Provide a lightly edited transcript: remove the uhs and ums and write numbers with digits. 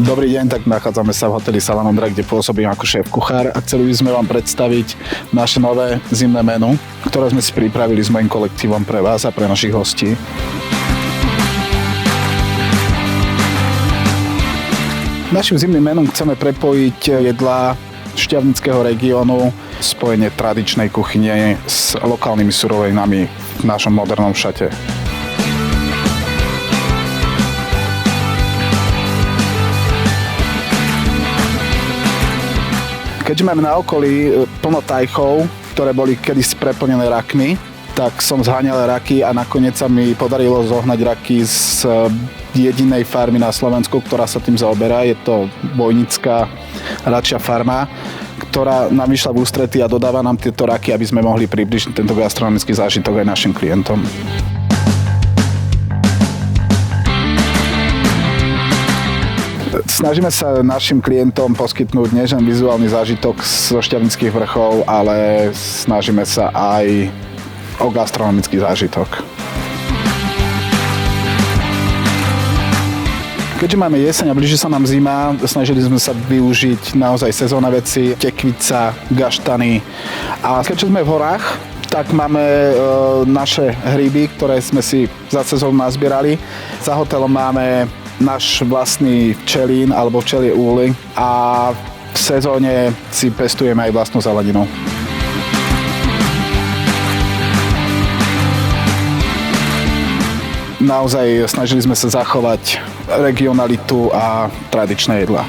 Dobrý deň, tak nachádzame sa v hoteli Salamandra, kde pôsobím ako šéf kuchár a chceli by sme vám predstaviť naše nové zimné menu, ktoré sme si pripravili s mojím kolektívom pre vás a pre našich hostí. Našim zimným menu chceme prepojiť jedlá šťavnického regiónu, spojenie tradičnej kuchyne s lokálnymi surovinami v našom modernom šate. Keďže máme na okolí plno tajchov, ktoré boli kedysi preplnené rakmi, tak som zháňal raky a nakoniec sa mi podarilo zohnať raky z jedinej farmy na Slovensku, ktorá sa tým zaoberá. Je to Vojnická račia farma, ktorá nám vyšla v ústrety a dodáva nám tieto raky, aby sme mohli približiť tento gastronomický zážitok aj našim klientom. Snažíme sa našim klientom poskytnúť nežen vizuálny zážitok zo Šťavnických vrchov, ale snažíme sa aj o gastronomický zážitok. Keďže máme jeseň a blíži sa nám zima, snažili sme sa využiť naozaj sezónne veci, tekvica, gaštany. A keďže sme v horách, tak máme naše hríby, ktoré sme si za sezónu nazbierali. Za hotelom máme náš vlastný včelín alebo včelie úly a v sezóne si pestujeme aj vlastnú zeleninu. Naozaj snažili sme sa zachovať regionalitu a tradičné jedlá.